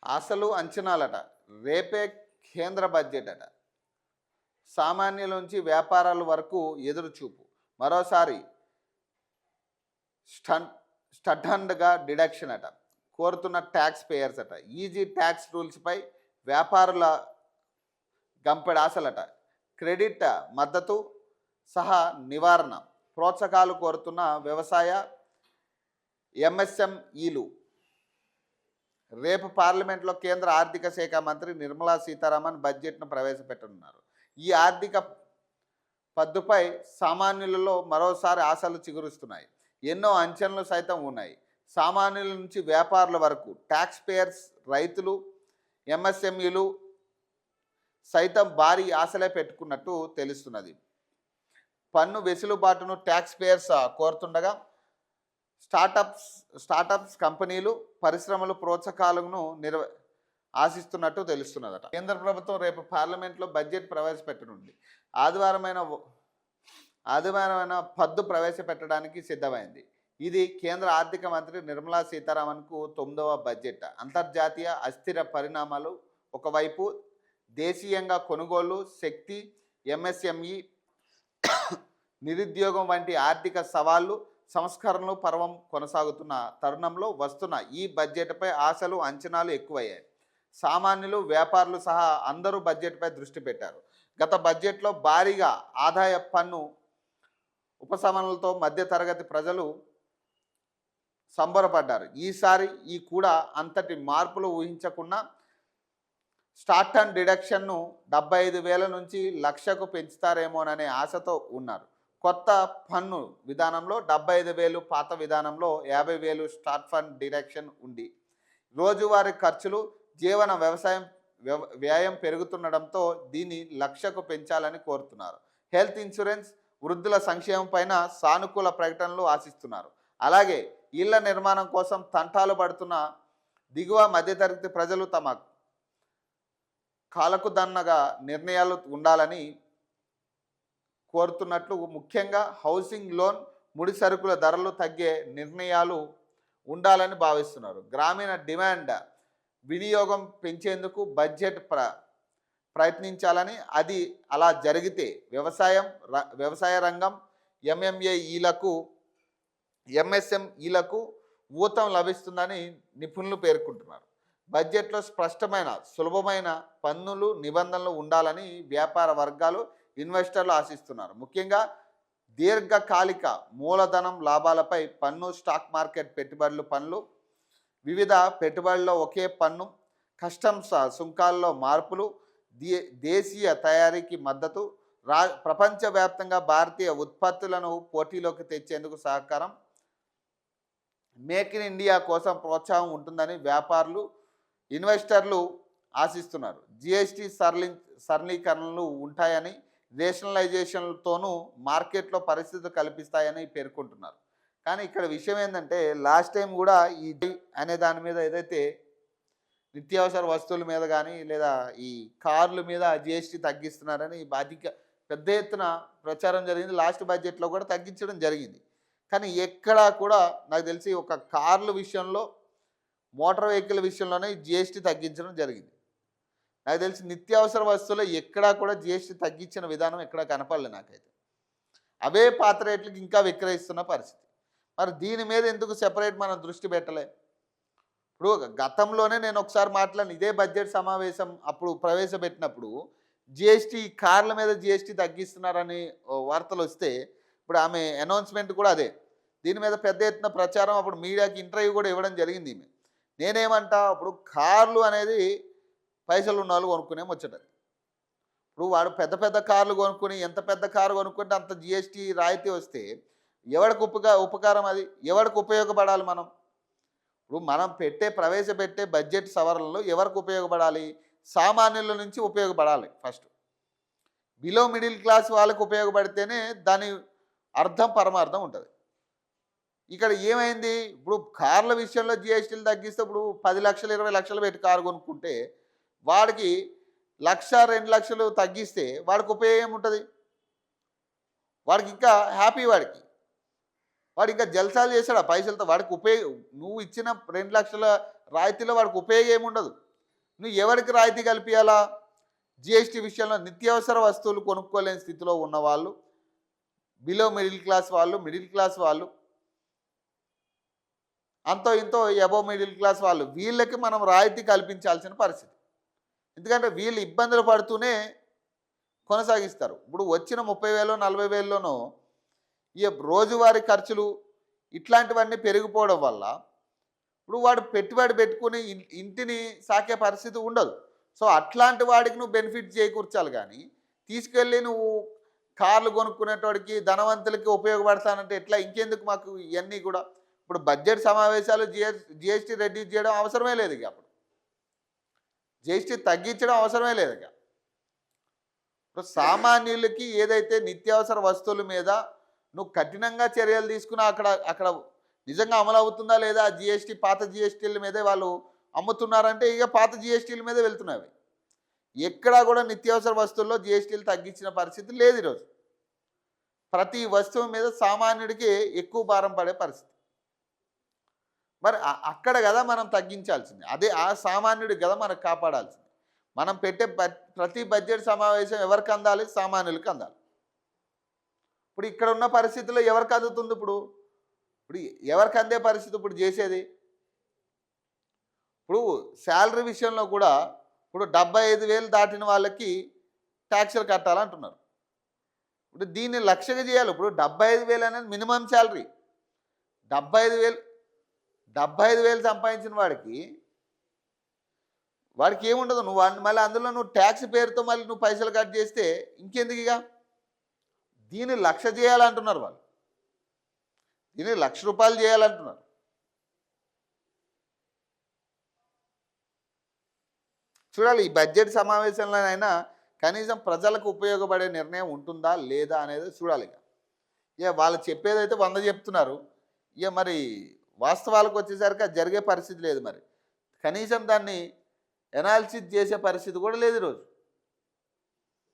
అసలు అంచనాలట. రేపే కేంద్ర బడ్జెట్ అట. సామాన్యుల నుంచి వ్యాపారాల వరకు ఎదురుచూపు. మరోసారి స్టన్ స్టడ్హండ్గా డిడక్షన్ అట. కోరుతున్న ట్యాక్స్ పేయర్స్ అట. ఈజీ ట్యాక్స్ రూల్స్పై వ్యాపారుల గంపెడాసలట. క్రెడిట్ మద్దతు సహా నివారణ ప్రోత్సాహకాలు కోరుతున్న వ్యవసాయ ఎంఎస్ఎంఈలు. రేపు పార్లమెంట్లో కేంద్ర ఆర్థిక శాఖ మంత్రి నిర్మలా సీతారామన్ బడ్జెట్ను ప్రవేశపెట్టనున్నారు. ఈ ఆర్థిక పద్దుపై సామాన్యులలో మరోసారి ఆశలు చిగురుస్తున్నాయి. ఎన్నో అంచనలు సైతం ఉన్నాయి. సామాన్యుల నుంచి వ్యాపారుల వరకు, ట్యాక్స్ పేయర్స్, రైతులు, ఎంఎస్ఎంఈలు సైతం భారీ ఆశలే పెట్టుకున్నట్టు తెలుస్తున్నది. పన్ను వెసులుబాటును ట్యాక్స్ పేయర్స్ కోరుతుండగా స్టార్టప్స్ కంపెనీలు, పరిశ్రమలు ప్రోత్సాహకాలను ఆశిస్తున్నట్టు తెలుస్తున్నదట. కేంద్ర ప్రభుత్వం రేపు పార్లమెంట్లో బడ్జెట్ ప్రవేశపెట్టనుంది. ఆదివారమైన పద్దు ప్రవేశపెట్టడానికి సిద్ధమైంది. ఇది కేంద్ర ఆర్థిక మంత్రి నిర్మలా సీతారామన్కు 9వ బడ్జెట్. అంతర్జాతీయ అస్థిర పరిణామాలు ఒకవైపు, దేశీయంగా కొనుగోలు శక్తి, ఎంఎస్ఎంఈ, నిరుద్యోగం వంటి ఆర్థిక సవాళ్లు, సంస్కరణలు పర్వం కొనసాగుతున్న తరుణంలో వస్తున్న ఈ బడ్జెట్పై ఆశలు, అంచనాలు ఎక్కువయ్యాయి. సామాన్యులు, వ్యాపారులు సహా అందరూ బడ్జెట్పై దృష్టి పెట్టారు. గత బడ్జెట్లో భారీగా ఆదాయ పన్ను ఉపశమనాలతో మధ్యతరగతి ప్రజలు సంబరపడ్డారు. ఈసారి కూడా అంతటి మార్పులు ఊహించకుండా స్టార్ట్ అండ్ డిడక్షన్ను 75,000 నుంచి 1,00,000కు పెంచుతారేమోననే ఆశతో ఉన్నారు. కొత్త పన్ను విధానంలో 75,000, పాత విధానంలో 50,000 స్టార్ట్ ఫండ్ డిడక్షన్ ఉంది. రోజువారీ ఖర్చులు, జీవన వ్యయం పెరుగుతుండడంతో దీన్ని 1,00,000కు పెంచాలని కోరుతున్నారు. హెల్త్ ఇన్సూరెన్స్, వృద్ధుల సంక్షేమం పైన సానుకూల ప్రకటనలు ఆశిస్తున్నారు. అలాగే ఇళ్ల నిర్మాణం కోసం తంటాలు పడుతున్న దిగువ మధ్యతరగతి ప్రజలు తమ కాలకు దన్నగా నిర్ణయాలు ఉండాలని కోరుతున్నట్లు, ముఖ్యంగా హౌసింగ్ లోన్, ముడి సరుకుల ధరలు తగ్గే నిర్ణయాలు ఉండాలని భావిస్తున్నారు. గ్రామీణ డిమాండ్ వినియోగం పెంచేందుకు బడ్జెట్ ప్రయత్నించాలని, అది అలా జరిగితే వ్యవసాయ రంగం, ఎంఎస్ఎంఈలకు ఊతం లభిస్తుందని నిపుణులు పేర్కొంటున్నారు. బడ్జెట్లో స్పష్టమైన, సులభమైన పన్నులు నిబంధనలు ఉండాలని వ్యాపార వర్గాలు, ఇన్వెస్టర్లు ఆశిస్తున్నారు. ముఖ్యంగా దీర్ఘకాలిక మూలధనం లాభాలపై పన్ను, స్టాక్ మార్కెట్ పెట్టుబడులు పన్నులు, వివిధ పెట్టుబడుల్లో ఒకే పన్ను, కస్టమ్స్ సుంకాల్లో మార్పులు, దేశీయ తయారీకి మద్దతు, ప్రపంచవ్యాప్తంగా భారతీయ ఉత్పత్తులను పోటీలోకి తెచ్చేందుకు సహకారం, మేక్ ఇన్ ఇండియా కోసం ప్రోత్సాహం ఉంటుందని వ్యాపారులు, ఇన్వెస్టర్లు ఆశిస్తున్నారు. జిఎస్టీ సరళీకరణలు ఉంటాయని, రేషనలైజేషన్లతోనూ మార్కెట్లో పరిస్థితులు కల్పిస్తాయని పేర్కొంటున్నారు. కానీ ఇక్కడ విషయం ఏంటంటే, లాస్ట్ టైం కూడా ఈ అనే దాని మీద ఏదైతే నిత్యావసర వస్తువుల మీద కానీ లేదా ఈ కార్ల మీద జిఎస్టీ తగ్గిస్తున్నారని పెద్ద ఎత్తున ప్రచారం జరిగింది. లాస్ట్ బడ్జెట్లో కూడా తగ్గించడం జరిగింది. కానీ ఎక్కడా కూడా నాకు తెలిసి ఒక కార్ల విషయంలో, మోటార్ వెహికల్ విషయంలోనే జిఎస్టీ తగ్గించడం జరిగింది. నాకు తెలిసి నిత్యావసర వస్తువులు ఎక్కడా కూడా జిఎస్టీ తగ్గించిన విధానం ఎక్కడా కనపడలేదు నాకైతే. అవే పాత రేట్లకి ఇంకా విక్రయిస్తున్న పరిస్థితి. మరి దీని మీద ఎందుకు సెపరేట్ మనం దృష్టి పెట్టలే? ఇప్పుడు గతంలోనే నేను ఒకసారి మాట్లాడిన ఇదే బడ్జెట్ సమావేశం అప్పుడు ప్రవేశపెట్టినప్పుడు జిఎస్టీ, కార్ల మీద జిఎస్టీ తగ్గిస్తున్నారని వార్తలు వస్తే ఇప్పుడు ఆమె అనౌన్స్మెంట్ కూడా అదే. దీని మీద పెద్ద ఎత్తున ప్రచారం, అప్పుడు మీడియాకి ఇంటర్వ్యూ కూడా ఇవ్వడం జరిగింది ఈమె. నేనేమంటా, ఇప్పుడు కార్లు అనేది పైసలు ఉన్న వాళ్ళు కొనుక్కునే ముచ్చట. ఇప్పుడు వాడు పెద్ద పెద్ద కార్లు కొనుక్కొని, ఎంత పెద్ద కారు కొనుక్కుంటే అంత జిఎస్టీ రాయితీ వస్తే ఎవరికి ఉపకారం, అది ఎవరికి ఉపయోగపడాలి? ఇప్పుడు మనం ప్రవేశపెట్టే బడ్జెట్ సవరణలు ఎవరికి ఉపయోగపడాలి? సామాన్యుల నుంచి ఉపయోగపడాలి. ఫస్ట్ బిలో మిడిల్ క్లాస్ వాళ్ళకు ఉపయోగపడితేనే దాని అర్థం, పరమార్థం ఉంటుంది. ఇక్కడ ఏమైంది, ఇప్పుడు కార్ల విషయంలో జిఎస్టీలు తగ్గిస్తే ఇప్పుడు 10 లక్షలు 20 లక్షలు పెట్టి కారు కొనుక్కుంటే వాడికి 1,00,000 2 లక్షలు తగ్గిస్తే వాడికి ఉపయోగం ఉంటుంది? వాడికి ఇంకా హ్యాపీ, వాడు ఇంకా జల్సాలు చేస్తాడు ఆ పైసలతో. వాడికి నువ్వు ఇచ్చిన 2 లక్షల రాయితీలో వాడికి ఉపయోగం ఏముండదు. నువ్వు ఎవరికి రాయితీ కల్పించాలా? జిఎస్టీ విషయంలో నిత్యావసర వస్తువులు కొనుక్కోలేని స్థితిలో ఉన్నవాళ్ళు, బిలో మిడిల్ క్లాస్ వాళ్ళు, మిడిల్ క్లాస్ వాళ్ళు, అంతో ఇంతో అబోవ్ మిడిల్ క్లాస్ వాళ్ళు, వీళ్ళకి మనం రాయితీ కల్పించాల్సిన పరిస్థితి. ఎందుకంటే వీళ్ళు ఇబ్బందులు పడుతూనే కొనసాగిస్తారు. ఇప్పుడు వచ్చిన 30,000 40,000లోనో ఈ రోజువారీ ఖర్చులు ఇట్లాంటివన్నీ పెరిగిపోవడం వల్ల ఇప్పుడు వాడు పెట్టుబడి పెట్టుకుని ఇంటిని సాకే పరిస్థితి ఉండదు. సో అట్లాంటి వాడికి నువ్వు బెనిఫిట్ చేకూర్చాలి, కానీ తీసుకెళ్ళి నువ్వు కార్లు కొనుక్కునేటోడికి ధనవంతులకి ఉపయోగపడతానంటే ఎట్లా? ఇంకెందుకు మాకు ఇవన్నీ కూడా? ఇప్పుడు బడ్జెట్ సమావేశాలు జిఎస్టీ రెడ్యూస్ చేయడం అవసరమే లేదు. ఇక అప్పుడు జిఎస్టీ తగ్గించడం అవసరమే లేదు. ఇక ఇప్పుడు సామాన్యులకి ఏదైతే నిత్యావసర వస్తువుల మీద నువ్వు కఠినంగా చర్యలు తీసుకున్నా అక్కడ అక్కడ నిజంగా అమలు అవుతుందా లేదా? జిఎస్టీ పాత జిఎస్టీల మీదే వాళ్ళు అమ్ముతున్నారంటే ఇక పాత జిఎస్టీల మీదే వెళ్తున్నవి. ఎక్కడా కూడా నిత్యావసర వస్తువుల్లో జిఎస్టీలు తగ్గించిన పరిస్థితి లేదు ఈరోజు. ప్రతి వస్తువు మీద సామాన్యుడికి ఎక్కువ భారం పడే పరిస్థితి. మరి అక్కడ కదా మనం తగ్గించాల్సింది. అదే ఆ సామాన్యుడికి కదా మనకు కాపాడాల్సింది. మనం పెట్టే ప్రతి బడ్జెట్ సమావేశం ఎవరికి అందాలి? సామాన్యులకు అందాలి. ఇప్పుడు ఇక్కడ ఉన్న పరిస్థితుల్లో ఎవరికి అందుతుంది? ఇప్పుడు ఇప్పుడు ఎవరికి అందే పరిస్థితి ఇప్పుడు చేసేది? ఇప్పుడు శాలరీ విషయంలో కూడా ఇప్పుడు 75,000 దాటిన వాళ్ళకి ట్యాక్సులు కట్టాలంటున్నారు. ఇప్పుడు దీన్ని లక్ష్యంగా చేయాలి. ఇప్పుడు 75,000 అనేది మినిమం శాలరీ. 75,000 సంపాదించిన వాడికి ఏముండదు. నువ్వు మళ్ళీ అందులో నువ్వు ట్యాక్స్ పేరుతో మళ్ళీ నువ్వు పైసలు కట్ చేస్తే ఇంకెందుకు? ఇక దీన్ని 1,00,000 చేయాలంటున్నారు వాళ్ళు. దీన్ని ₹1,00,000 చేయాలంటున్నారు. చూడాలి ఈ బడ్జెట్ సమావేశంలోనైనా కనీసం ప్రజలకు ఉపయోగపడే నిర్ణయం ఉంటుందా లేదా అనేది చూడాలి. ఇక వాళ్ళు చెప్పేదైతే 100 చెప్తున్నారు. ఇక మరి వాస్తవాలకు వచ్చేసరికి అది జరిగే పరిస్థితి లేదు. మరి కనీసం దాన్ని ఎనాలిసిస్ చేసే పరిస్థితి కూడా లేదు ఈరోజు.